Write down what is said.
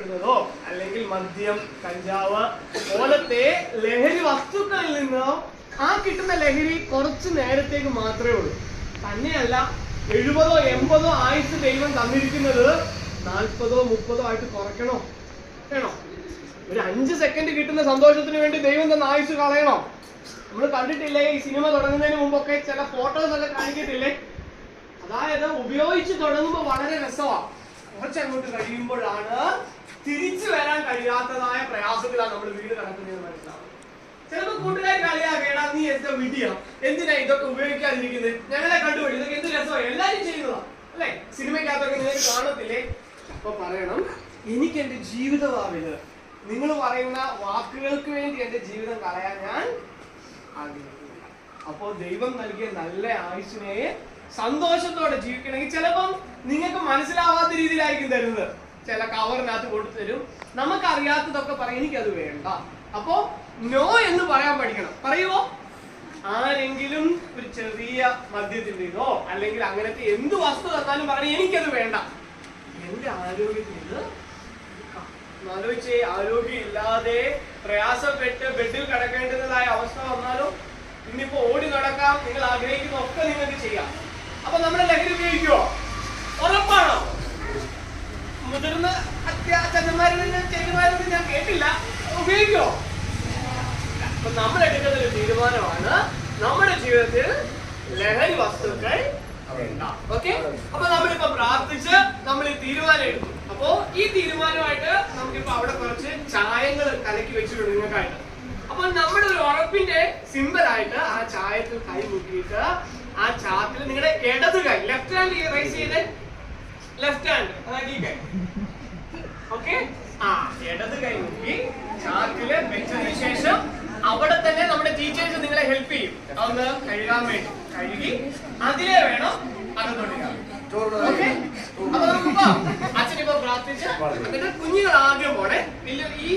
ഉപയോഗിക്കപ്പെടുന്നതോ അല്ലെങ്കിൽ മദ്യം, കഞ്ചാവ് പോലത്തെ ലഹരി വസ്തുക്കളിൽ നിന്ന് ആ കിട്ടുന്ന ലഹരി കുറച്ചു നേരത്തേക്ക് മാത്രമേ ഉള്ളൂ. തന്നെയല്ല 70 80 ആയുസ് ദൈവം തന്നിരിക്കുന്നത് 40 30 ആയിട്ട് കുറയ്ക്കണോ? വേണോ? ഒരു 5 സെക്കൻഡ് കിട്ടുന്ന സന്തോഷത്തിന് വേണ്ടി ദൈവം തന്ന ആയുസ് കളയണോ? നമ്മൾ കണ്ടിട്ടില്ലേ ഈ സിനിമ തുടങ്ങുന്നതിന് മുമ്പൊക്കെ ചില ഫോട്ടോസ് ഒക്കെ കാണിക്കത്തില്ലേ? അതായത് ഉപയോഗിച്ച് തുടങ്ങുമ്പോൾ വളരെ രസമാണ്, കുറച്ചങ്ങോട്ട് കഴിയുമ്പോഴാണ് തിരിച്ചു വരാൻ കഴിയാത്തതായ പ്രയാസത്തിലാണ് നമ്മൾ വീട് കടക്കുന്നത് മനസ്സിലാവും. ചിലപ്പോൾ കൂട്ടുകാർ കളിയാക്കേടാ, നീ എന്താ വിധിയാ, എന്തിനാ ഇതൊക്കെ ഉപയോഗിക്കാതിരിക്കുന്നത്, ഞങ്ങളെ കണ്ടുപിടി, ഇതൊക്കെ എന്ത് രസമാണ്, എല്ലാരും ചെയ്യുന്നതാ അല്ലെ? സിനിമയ്ക്കകത്തൊക്കെ നിങ്ങൾക്ക് കാണത്തില്ലേ? അപ്പൊ പറയണം, എനിക്ക് എന്റെ ജീവിതമാവിത്, നിങ്ങൾ പറയുന്ന വാക്കുകൾക്ക് വേണ്ടി എന്റെ ജീവിതം കളയാൻ ഞാൻ ആഗ്രഹിക്കുന്നില്ല. അപ്പോ ദൈവം നൽകിയ നല്ല ആയുസ്സിനെ സന്തോഷത്തോടെ ജീവിക്കണമെങ്കിൽ ചിലപ്പം നിങ്ങൾക്ക് മനസ്സിലാവാത്ത രീതിയിലായിരിക്കും തരുന്നത്. ചില കവറിനകത്ത് കൊടുത്തരും, നമുക്കറിയാത്തതൊക്കെ പറയും, എനിക്കത് വേണ്ട. അപ്പോ നോ എന്ന് പറയാൻ പഠിക്കണം. പറയുവോ? ആരെങ്കിലും ഒരു ചെറിയ മദ്യത്തിൻ്റെതോ അല്ലെങ്കിൽ അങ്ങനത്തെ എന്ത് വസ്തു തന്നാലും പറയും എനിക്കത് വേണ്ട, എന്റെ ആരോഗ്യത്തിന്. ആലോചിച്ചേ, ആരോഗ്യം ഇല്ലാതെ പ്രയാസപ്പെട്ട് ബെഡിൽ കിടക്കേണ്ടതായ അവസ്ഥ വന്നാലോ? ഇന്നിപ്പോ ഓടി നടക്കാം, നിങ്ങൾ ആഗ്രഹിക്കുന്ന ഒക്കെ നിങ്ങൾക്ക് ചെയ്യാം. അപ്പൊ നമ്മുടെ ലഹരി ഉപയോഗിക്കുവോ? ഉറപ്പാണോ? മുതിർന്ന അച്ഛന്മാരിൽ ചേച്ചിമാരൊന്നും ഞാൻ കേട്ടില്ല, ഉപയോഗിക്കുവോ? അപ്പൊ നമ്മൾ എടുക്കുന്ന ഒരു തീരുമാനമാണ് നമ്മുടെ ജീവിതത്തിൽ ലഹരി വസ്തുക്കൾ വേണ്ട. ഓക്കെ, അപ്പൊ നമ്മളിപ്പോ പ്രാർത്ഥിച്ച് നമ്മൾ ഈ തീരുമാനം എടുത്തു. അപ്പോ ഈ തീരുമാനമായിട്ട് നമുക്കിപ്പോ അവിടെ കുറച്ച് ചായങ്ങൾ കലക്കി വെച്ചിട്ടുണ്ട് നിങ്ങൾക്കായിട്ട്. അപ്പൊ നമ്മുടെ ഒരു ഉറപ്പിന്റെ സിമ്പിൾ ആയിട്ട് ആ ചായത്തിൽ കൈ മുക്കിയിട്ട് ആ ചാത്തിൽ നിങ്ങളുടെ ഇടത് കൈ, ലെഫ്റ്റ് ഹാൻഡ് റൈസ് ചെയ്ത്, ലെഫ്റ്റ് ഹാൻഡ് അതായത് ഈ കൈ, ഓക്കെ, ആ ഇടത് കൈ മുക്കി ചാത്തില് വെച്ചതിന് ശേഷം അവിടെ തന്നെ നമ്മുടെ ടീച്ചേഴ്സ് നിങ്ങളെ ഹെൽപ്പ് ചെയ്യും. അതൊന്ന് കഴുകാൻ വേണ്ടി കഴുകി അതിലേ വേണം അകത്തോട്ടിരിക്കാൻ. ഓക്കെ, അപ്പൊ നമുക്ക് അച്ഛനിപ്പോ പ്രാർത്ഥിച്ച് കുഞ്ഞുങ്ങൾ ആദ്യം പോണേ. ഈ